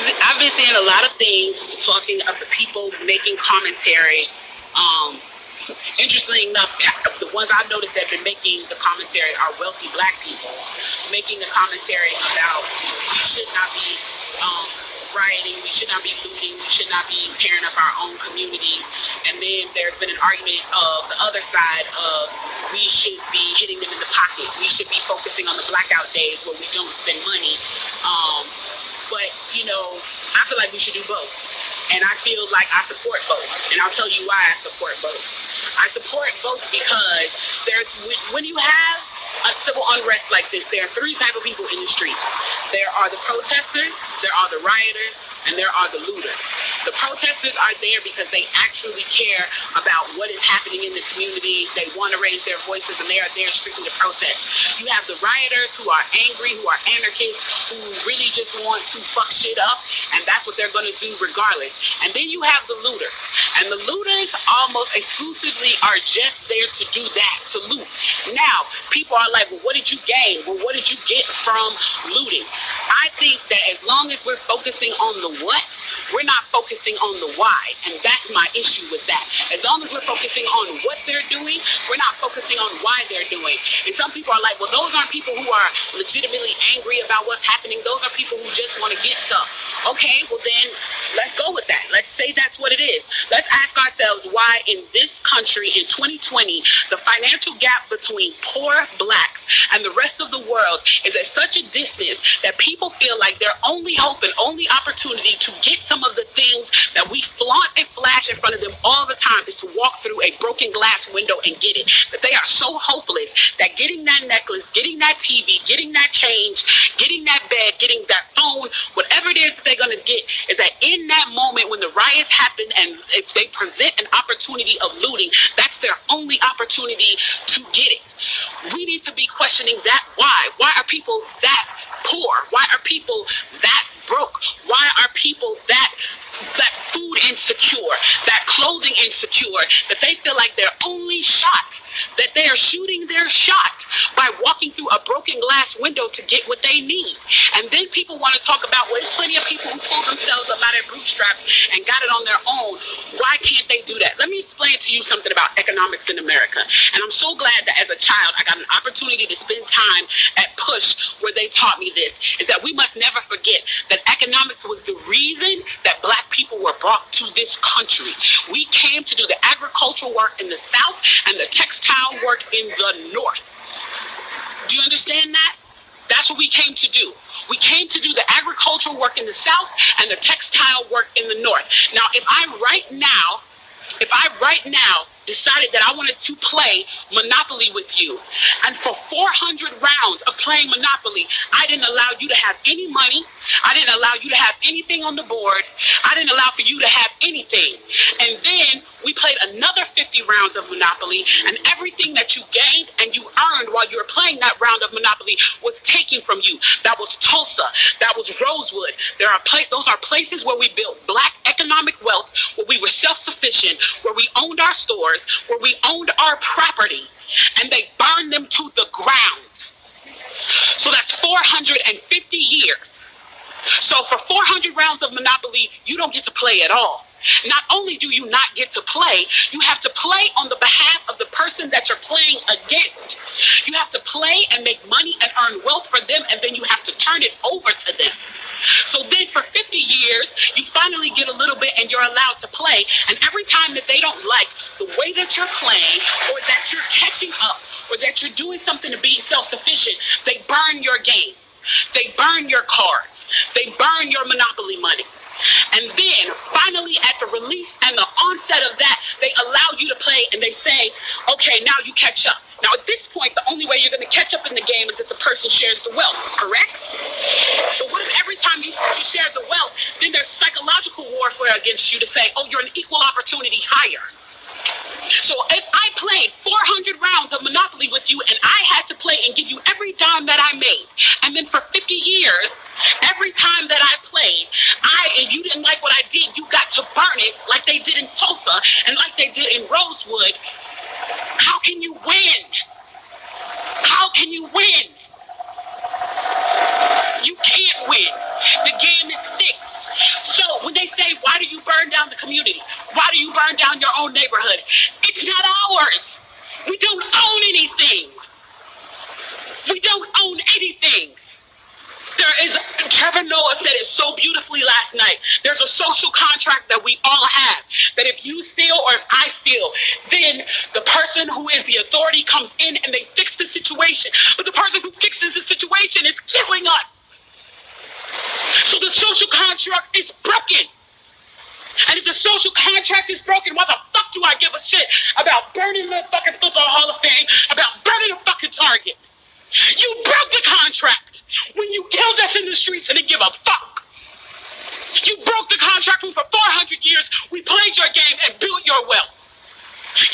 I've been seeing a lot of things talking of the people making commentary. Um, Interestingly enough, the ones I've noticed that have been making the commentary are wealthy black people making the commentary about we should not be um, rioting, we should not be looting, we should not be tearing up our own communities. And then there's been an argument of the other side of we should be hitting them in the pocket. We should be focusing on the blackout days where we don't spend money. Um, but, I feel like we should do both. And I feel like I support both. And I'll tell you why I support both. I support both because when you have a civil unrest like this, there are three types of people in the streets. There are the protesters, there are the rioters, and there are the looters. The protesters are there because they actually care about what is happening in the community. They want to raise their voices, and they are there strictly to protest. You have the rioters who are angry, who are anarchists, who really just want to fuck shit up, and that's what they're going to do regardless. And then you have the looters. And the looters almost exclusively are just there to do that, to loot. Now, people are like, well, what did you gain? Well, what did you get from looting? I think that as long as we're focusing on the what, we're not focusing on the why. And that's my issue with that. As long as we're focusing on what they're doing, we're not focusing on why they're doing. And some people are like, well, those aren't people who are legitimately angry about what's happening. Those are people who just want to get stuff. Okay, well then, let's go with that. Let's say that's what it is. Let's ask ourselves why in this country in 2020, the financial gap between poor blacks and the rest of the world is at such a distance that people feel like their only hope and only opportunity to get some of the things that we flaunt and flash in front of them all the time is to walk through a broken glass window and get it. That they are so hopeless that getting that necklace, getting that TV, getting that change, getting that bed, getting that phone, whatever it is that they're going to get, is that in that moment when the riots happen and if they present an opportunity of looting, that's their only opportunity to get it. We need to be questioning that why. Why are people that poor? Why are people that broke? Why are people that food insecure, that clothing insecure, that they feel like their only shot, that they are shooting their shot by walking through a broken glass window to get what they need? And then people want to talk about, well, there's plenty of people who pull themselves up out of bootstraps and got it on their own. Why can't they do that? Let me explain to you something about economics in America. And I'm so glad that as a child, I got an opportunity to spend time at Push where they taught me this, is that we must never forget that economics was the reason that black people were brought to this country. We came to do the agricultural work in the South and the textile work in the North. Do you understand that? That's what we came to do. We came to do the agricultural work in the South and the textile work in the North. Now, if I right now decided that I wanted to play Monopoly with you, and for 400 rounds of playing Monopoly, I didn't allow you to have any money, I didn't allow you to have anything on the board, I didn't allow for you to have anything. And then we played another 50 rounds of Monopoly, and everything that you gained and you earned while you were playing that round of Monopoly was taken from you. That was Tulsa, that was Rosewood. Those are places where we built black economic wealth, where we were self-sufficient, where we owned our stores, where we owned our property, and they burned them to the ground. So that's 450 years. So for 400 rounds of Monopoly, you don't get to play at all. Not only do you not get to play, you have to play on the behalf of the person that you're playing against. You have to play and make money and earn wealth for them, and then you have to turn it over to them. So then for 50 years, you finally get a little bit and you're allowed to play. And every time that they don't like the way that you're playing, or that you're catching up, or that you're doing something to be self-sufficient, they burn your game. They burn your cards. They burn your Monopoly money. And then finally at the release and the onset of that, they allow you to play and they say, okay, now you catch up. Now at this point, the only way you're going to catch up in the game is if the person shares the wealth, correct? But what if every time you share the wealth, then there's psychological warfare against you to say, oh, you're an equal opportunity hire. So if I played 400 rounds of Monopoly with you and I had to play and give you every dime that I made, and then for 50 years, every time that I played, and you didn't like what I did, you got to burn it like they did in Tulsa and like they did in Rosewood, how can you win? How can you win? You can't win. The game is fixed. burn down your own neighborhood. It's not ours. We don't own anything. We don't own anything. Trevor Noah said it so beautifully last night. There's a social contract that we all have, that if you steal or if I steal, then the person who is the authority comes in and they fix the situation. But the person who fixes the situation is killing us. So the social contract is broken. And if the social contract is broken, why the fuck do I give a shit about burning the fucking Football Hall of Fame, about burning a fucking Target? You broke the contract when you killed us in the streets and didn't give a fuck. You broke the contract when for 400 years we played your game and built your wealth.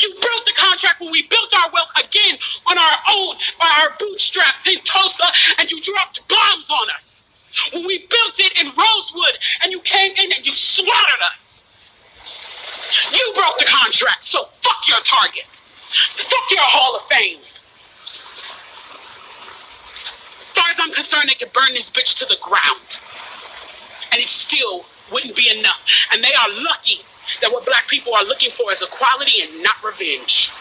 You broke the contract when we built our wealth again on our own, by our bootstraps in Tulsa, and you dropped bombs on us. When we built it in Rosewood and you came in and you slaughtered us. You broke the contract, so fuck your Target. Fuck your Hall of Fame. As far as I'm concerned, they could burn this bitch to the ground. And it still wouldn't be enough. And they are lucky that what black people are looking for is equality and not revenge.